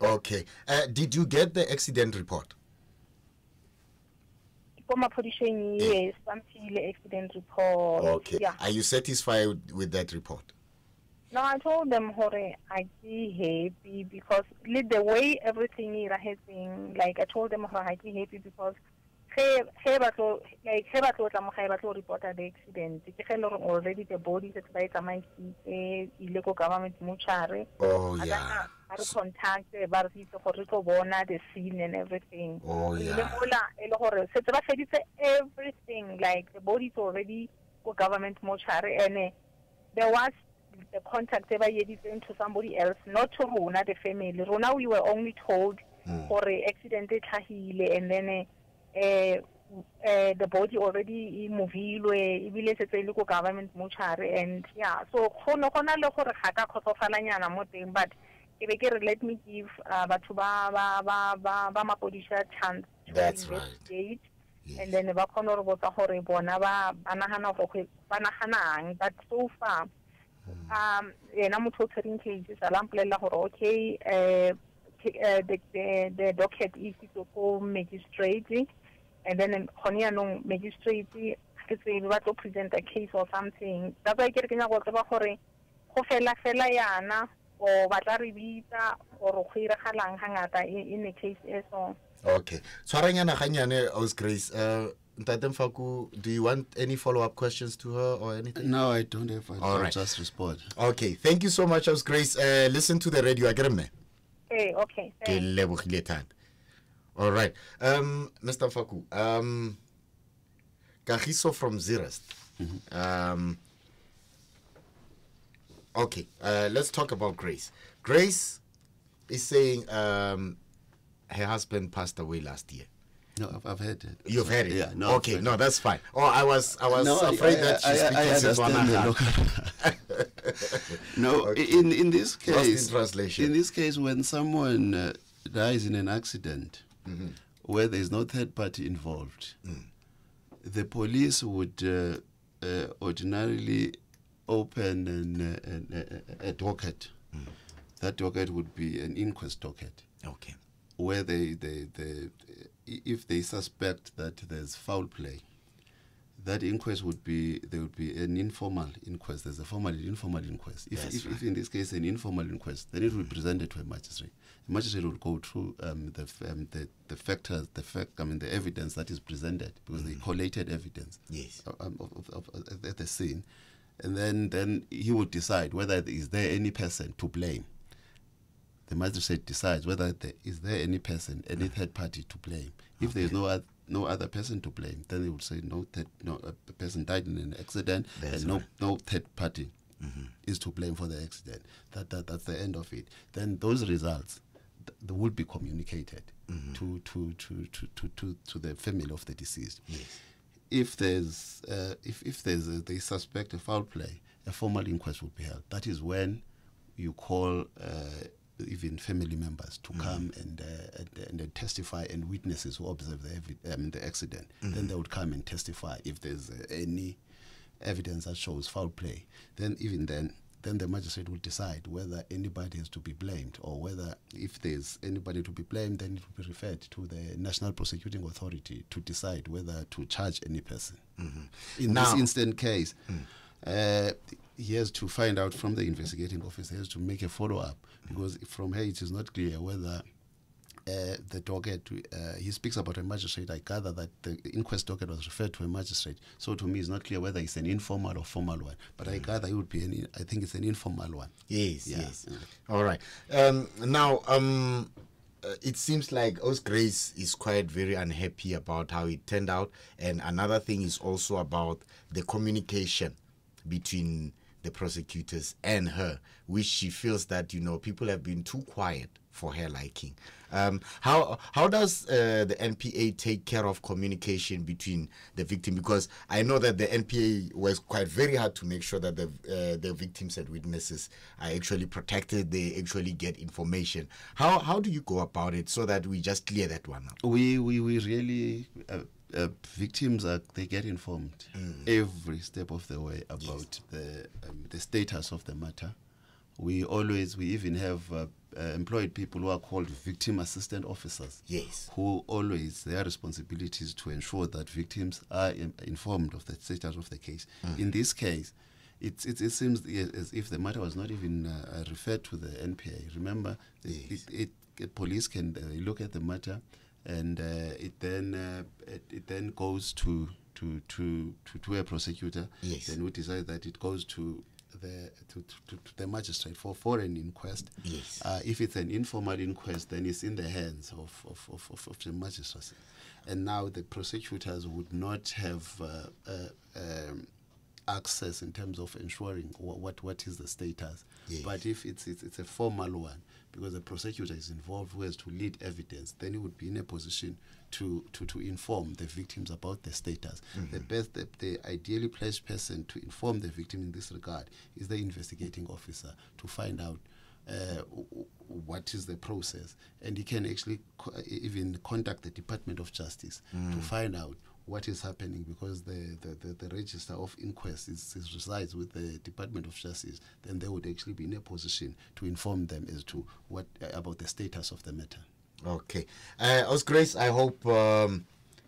Okay, did you get the accident report? Yes, until accident report. Okay, yeah. Are you satisfied with that report? No, I told them, Hore, I be happy because the way everything is happening, like I told them, Hore, I be happy because reported the accident. Already the body that by my illegal government mortuary. Oh yeah. I contact the scene and everything. Oh yeah. Everything like the body is already government mortuary and there was the contact to somebody else, not to Rona, the family. Rona, we were only told for an accident and then the body already moved to government mortuary and yeah. So but let me give Mapodisha chance to investigate. Yes. And then but so far cases okay the docket is to go magistrate and then magistrate to present a case or something. That's why I get yana or or in a case so. Okay. Tshwaranyana ganyane Aus Grace. Ntate Mfaku, do you want any follow-up questions to her or anything? No, I don't have. All right. Just respond. Okay. Thank you so much, Aus Grace. Listen to the radio. Okay. Thanks. All right. Mr. Mfaku, Kagiso from Zirest. Okay, let's talk about Grace. Grace is saying her husband passed away last year. No, I've heard it. You've heard it? Yeah, no. Okay, no, that's fine. Oh, I was No, afraid that she's I speaking understand Setswana. No, Okay. in this Lost in case, translation. in this case, when someone dies in an accident where there is no third party involved, the police would ordinarily open a docket. That docket would be an inquest docket. Okay. Where they if they suspect that there's foul play, that inquest would be, there would be an informal inquest. There's a formal and informal inquest. If in this case an informal inquest, then it will be presented to a magistrate. The magistrate will go through the factors, the evidence that is presented, because they collated evidence at the scene, and then he will decide whether is there any person to blame. The magistrate decides whether is there any person, any third party to blame. If there is no other person to blame, then they would say a person died in an accident, and no third party is to blame for the accident. That's the end of it. Then those results they will be communicated to the family of the deceased. Yes. If they suspect a foul play, a formal inquest will be held. That is when you call even family members to come and testify, and witnesses who observe the accident. Then they would come and testify if there's any evidence that shows foul play. Then the magistrate will decide whether anybody has to be blamed, or whether if there's anybody to be blamed, then it will be referred to the National Prosecuting Authority to decide whether to charge any person. In this instant case, he has to find out from the investigating officer, he has to make a follow-up, because from here it is not clear whether the docket, he speaks about a magistrate. I gather that the inquest docket was referred to a magistrate. So to me, it's not clear whether it's an informal or formal one. But I gather it would be I think it's an informal one. Yes. All right. Now, it seems like Grace is quite very unhappy about how it turned out. And another thing is also about the communication between the prosecutors and her, which she feels that, people have been too quiet for her liking. How does the NPA take care of communication between the victim? Because I know that the NPA was quite very hard to make sure that the victims and witnesses are actually protected, they actually get information. How do you go about it so that we just clear that one up? We really... victims they get informed every step of the way about the status of the matter. We even have employed people who are called victim assistant officers. Yes. Who always, their responsibility is to ensure that victims are informed of the status of the case. In this case, it seems as if the matter was not even referred to the NPA. Remember, police can look at the matter, and it then goes to a prosecutor. Yes. Then we decide that it goes to the magistrate for an inquest. Yes. If it's an informal inquest, then it's in the hands of the magistrate. And now the prosecutors would not have access in terms of ensuring what is the status. Yes. But if it's a formal one, because the prosecutor is involved, who has to lead evidence, then he would be in a position to inform the victims about the status. The ideally placed person to inform the victim in this regard is the investigating officer, to find out what is the process, and he can actually even contact the Department of Justice to find out what is happening, because the register of inquest resides with the Department of Justice. Then they would actually be in a position to inform them as to what about the status of the matter. Okay. Grace, I hope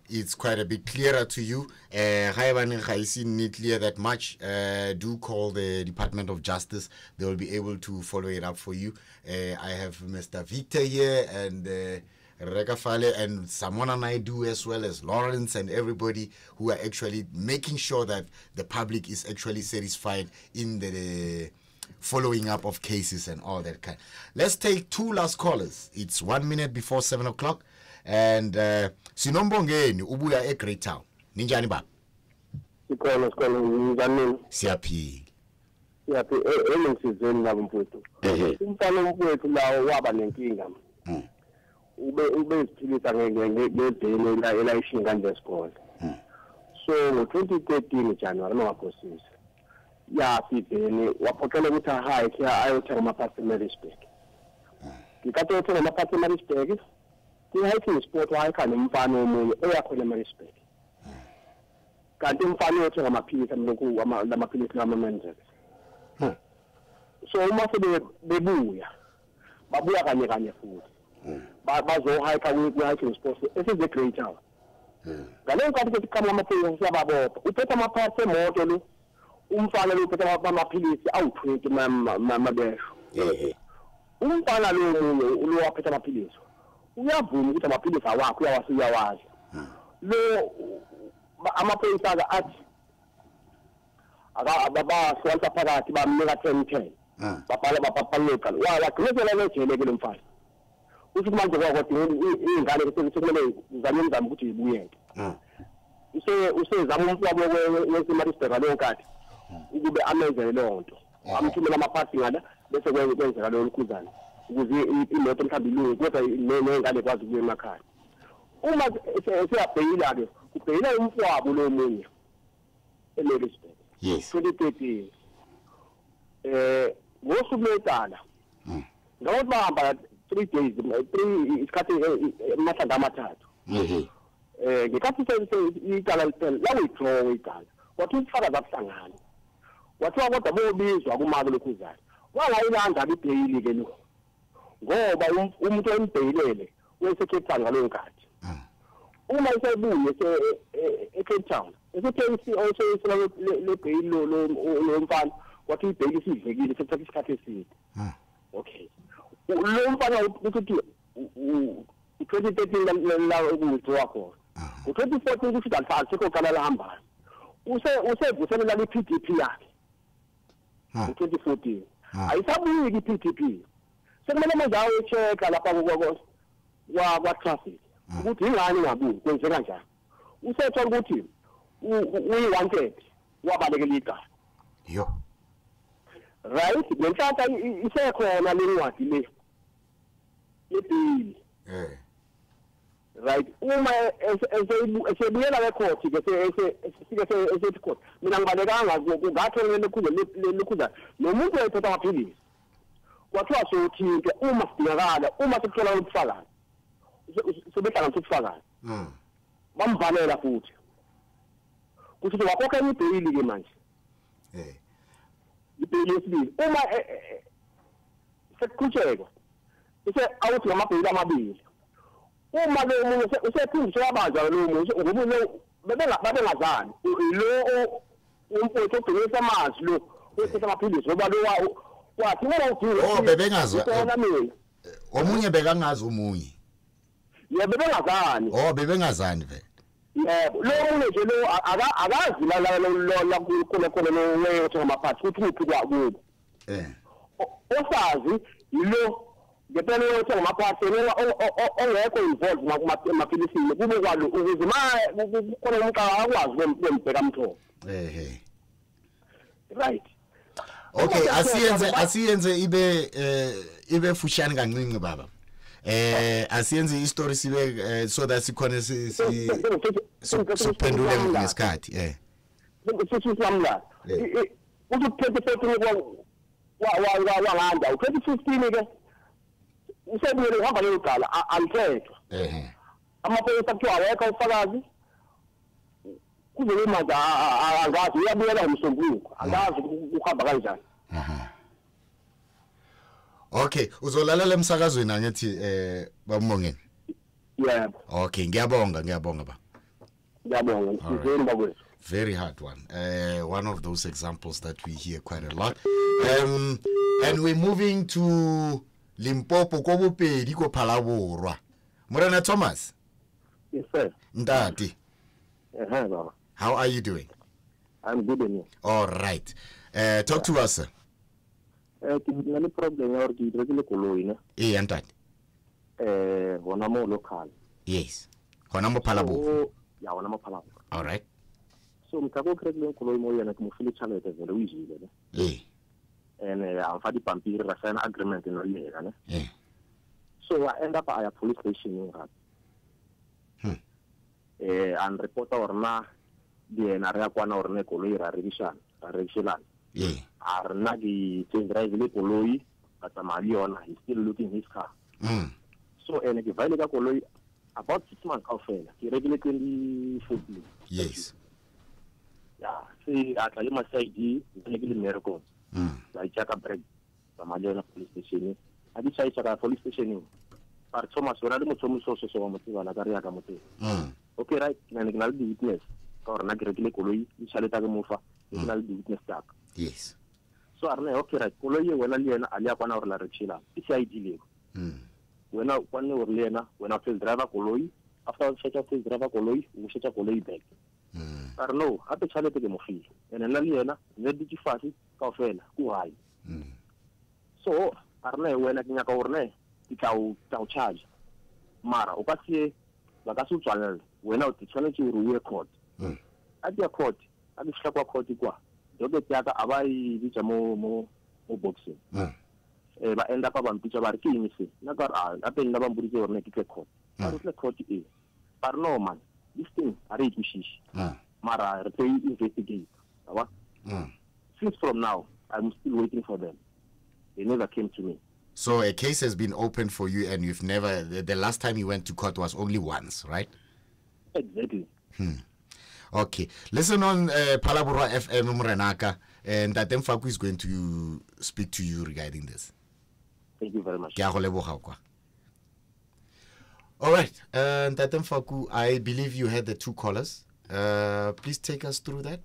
it's quite a bit clearer to you. Not clear that much. Do call the Department of Justice. They will be able to follow it up for you. I have Mr. Victor here, and Rekafale, and Samona Naidu, as well as Lawrence, and everybody who are actually making sure that the public is actually satisfied in the following up of cases and all that kind. Let's take two last callers. It's 1 minute before 7 o'clock. And Sinombongeni, ubuya e Great Town. Ninjani ba? Siyaphila. yapi engizizweni la mfowethu umfana womfowethu lawo waba nenkinga ube isiphilisa ngedeni la elayishinga ngesikole so ngo-2013 January mawakosisi yapi ideni waphoqela ukuthi ahike ayothenga amapasi eMarisburg ngikathi uyothenga amapasi eMarisburg ku-hiking sport wahika nomfana omunye oyakhona eMarisburg kanti umfana uyothenga amaphilisi lamaphilisi lama-Menzel so uma bebuya babuya kanye futhi bazohayika ku-hiking sports esize-Great Town ngaleyo nkathi kesiqhamuka amaphilisi siyababopha uphethe amaphasi emoto lo umfana lo uphethe amaphilisi awu-20 mabesho umfana lo munye lo waphethe amaphilisi uyavuma ukuthi amaphilisi awakho uyawazi lo amaphoyisa athi abaswalisa phakathi bamnika 10 babhaleka wagcinezela lejele ke lo mfana uthi manje kwakodwa ingane sekumele uzame ukuthi ibuyeke usezama umfowabo weSemarisburg leyo nkathi ukube amenzele leyo nto amthumela amaphasi ngala bese kwenzeka leyo lukhuzana ukuze imoto mhlawumbe ilunge kodwa nengane kwazi ukuya emakhaya uma siyabhekila ke kubhekila umfowabo lo munye eMarisburg yes 2013 ngosuku lwetala ngathi bahamba 3 days 3 isikhathi amahlandla amathathu ngekhathi icala liphela la withdraw icala wathi ufakazi akuhlangana wathiwa kodwa bobizwa kumake lokhuzayo wangayilanda ibhayili ke lo ngoba umuntu ombhayilele wesekhethana ngalo nkathi uma isebuye eCape Town esethi oyisela lebhayili lo mfana wathi ibhayili sidlekile sekuthatha isikhathi eside okay lo mfana ukuthi u-2013 la ukuwithdraw khona u-2014 kuthi alisekho cala lahambayo usevuselela i-PDP yakhe u-2014 ayisabuyiki i-PDP sekumele manje ayochecka lapha kwa-traffic ukuthi ingani ingabuyi kwenzeka njani usethola ukuthi uyi-wanted wabalekela icala yo right nenhlanhla isekhona le ncwadi le lebhili right uma esebuyela kwekhoti ke esethi court mina ngibalekanga kungathola lekhuza nomuntu oyithatha amaphilisi kwathiwa sothinte uma sidingakala uma sikuthola ubufakazi sebehlanganisa ubufakazi bamvalela futhi kuthi wakhokha ibhayili ke manje ibhayili yesibili uma sekuqhutshekwa awuthi ngamabhayili amabili uma lo munye usephindiswa yabanjwa lo munye ngoba babengazani lo umfowethu ogcinisa amazi lo wethetha amaphilisi ngoba lo wathi wena udinga bebengazi omunye bekangazi omunye bebengazani bebengazani vele yebo lo munye nje lo akazi la khona lo wethu amaphathi ukuthi uphi kwakubo osazi yilo ngempela yethu ngamaphasi ongekho involved kumaphilisini kube kwalo ukuze khona umqala akwazi kwembheka mthobo right okay asiyenze ibe fushane kancinci baba asiyenze istory sibe so that sikhona siphendule ngesikhathi sisisamla uthi 2014 wanganda u2015 ke usebuyele uhamba leyo cala alithethwa amaphoyisa kuthiwa awekho ufakazi kuzobe manje angazi uyabuyela ngomsombuluko angazi ukuhamba kanjani okay uzolalela emsakazweni angithi babongeni yebo okay ngiyabonga ba ngiyabonga sizweni bakwethu very hard one one of those examples that we hear quite a lot and we're moving to Limpopo ko bopedi ko Phalaborwa Morena Thomas yes sir Ndati baba how are you doing I'm good and you all right talk to us sir ngani problem ya urdi rekile koloi na Ndati hona mo local yes hona mo Phalaborwa ya hona mo Phalaborwa all right so mtako rekile koloi mo yana kumufili chalete vele uyizile and I'm for the pampiri ra sign agreement no le yena. Yeah. So I end up at a police station and report or na the area kwana or ne koloi ra revision. Yeah. Are na di drive le koloi kata mali ona, he's still looking his car. So and if I look at koloi about 6 months after he regulate 2014. Yes. Yeah, see at Alima side he regulate miracle. Like check a break mali ona police station. I decided to police station. But Thomas, when I do some sources of material, I carry a motive. Okay, right, and I'll be witness. Or not regulate koloi, we shall let Agamufa, I'll be witness back. Yes. So Arne, okay, right, koloi when Alia Pana or La Rechila. It's ideal. When I one or Lena, when I feel driver koloi, after such a feel driver koloi, we set a koloi back. Arno, I bet Charlie to the Mofi, and an aliena, ready to fast it, coffee, who high. So, Arne, when I can corne, ikaw charge. Mara, okasi, bakasu channel, when out the challenge you will court. At your court, at the Shaka court, the theater, Abai, which are more boxing. But end up on picture by King, Nagar, I think Nabambuzi or make a court. I was the court is. But no, man, this thing, I read to shish. Mara, investigate. Since from now, I'm still waiting for them. They never came to me. So a case has been opened for you, and you've never. The last time you went to court was only once, right? Exactly. Okay. Listen on Palabura FM Murenaka, and Tate Mfaku is going to speak to you regarding this. Thank you very much. All right. Tate Mfaku, I believe you had the two callers. Please take us through that.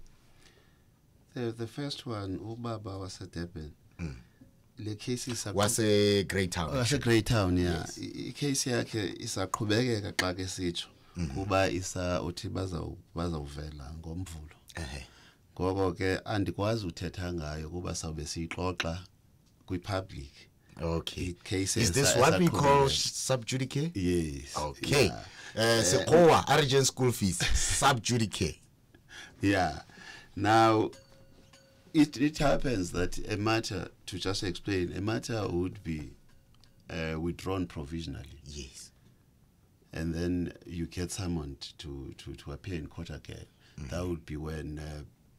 The first one, Ubaba was at Durban. The case is was a great town. Was a great town, yeah. The case yakhe isaqhubekeka xa ke sitsho kuba isa uthi bazawuvela ngomvulo. Ngoko ke andikwazi uthetha ngayo kuba sawube siyixoxa kwi-public. Okay. Cases is this what we call sub judice? Yes. Okay. Sekowa, Argent school fees, sub judice. Yeah. Now, it happens that a matter, to just explain, a matter would be withdrawn provisionally. Yes. And then you get summoned to appear in court again. That would be when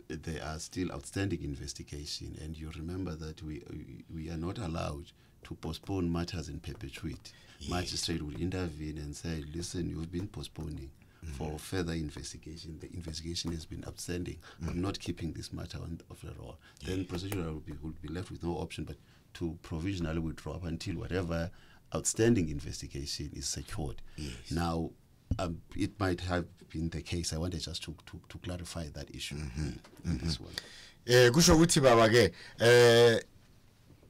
there are still outstanding investigation. And you remember that we are not allowed to postpone matters in perpetuity. Yes. Magistrate would intervene and say, listen, you've been postponing for further investigation. The investigation has been outstanding. I'm not keeping this matter on of the roll. Then prosecutor would be left with no option but to provisionally withdraw up until whatever outstanding investigation is secured. Yes. Now, it might have been the case. I wanted just to clarify that issue in this one. Kusho ukuthi baba ke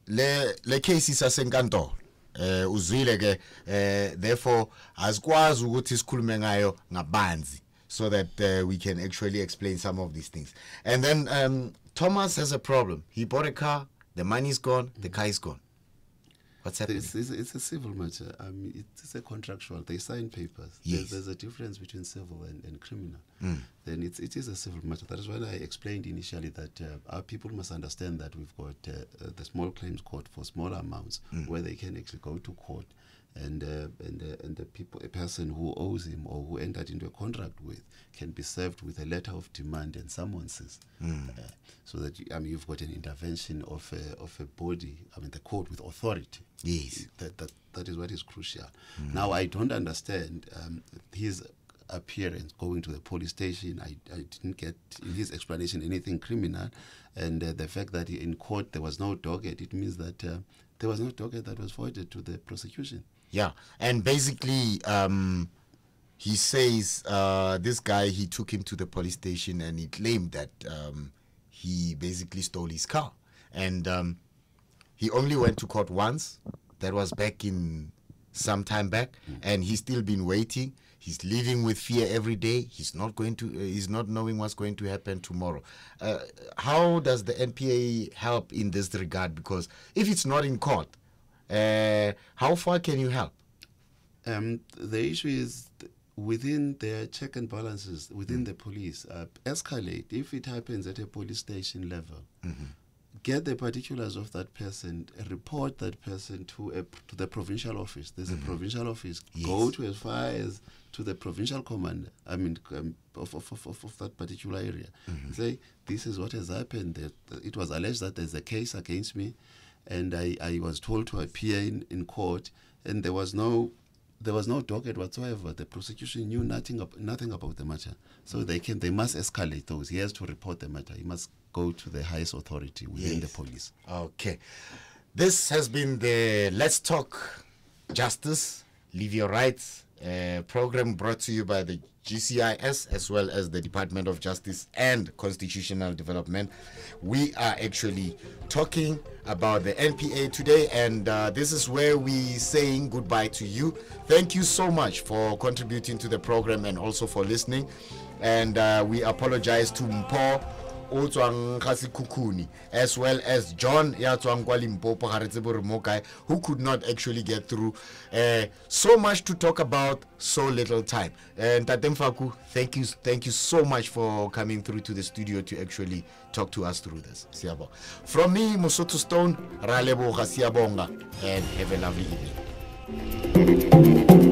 le cases asenkantolo uzwile ke therefore asikwazi ukuthi sikhulume ngayo ngabanzi so that we can actually explain some of these things. And then Thomas has a problem. He bought a car, the money's gone, the car is gone. What's happening? It's a civil matter. It's a contractual. They sign papers. Yes. There's a difference between civil and criminal. Then it is a civil matter. That is why I explained initially that our people must understand that we've got the small claims court for smaller amounts where they can actually go to court and the people, a person who owes him or who entered into a contract with can be served with a letter of demand and summonses. So that you've got an intervention of a body, the court with authority. Yes. That is what is crucial. Now, I don't understand his appearance going to the police station. I didn't get in his explanation anything criminal, and the fact that in court there was no docket, it means that there was no docket that was forwarded to the prosecution. Yeah, and basically he says this guy, he took him to the police station and he claimed that he basically stole his car, and he only went to court once. That was back in some time back, and he's still been waiting. He's living with fear every day. He's not knowing what's going to happen tomorrow. How does the NPA help in this regard? Because if it's not in court, how far can you help? The issue is within their check and balances within the police. Escalate if it happens at a police station level. get the particulars of that person, report that person to the provincial office. There's a provincial office. Yes. Go to as far as to the provincial commander, of that particular area. Say, this is what has happened. It was alleged that there's a case against me, and I was told to appear in court, and there was no docket whatsoever. The prosecution knew nothing about the matter. So they must escalate those. He has to report the matter. He must go to the highest authority within the police. Okay. This has been the Let's Talk Justice, Live Your Rights program brought to you by the GCIS as well as the Department of Justice and Constitutional Development. We are actually talking about the NPA today, and this is where we're saying goodbye to you. Thank you so much for contributing to the program and also for listening. And we apologize to Mpo Kukuni, as well as John who could not actually get through. So much to talk about, so little time. And Tate Mfaku, thank you so much for coming through to the studio to actually talk to us through this. From me, Musoto Stone, Ralebo Siabonga, and have a lovely evening.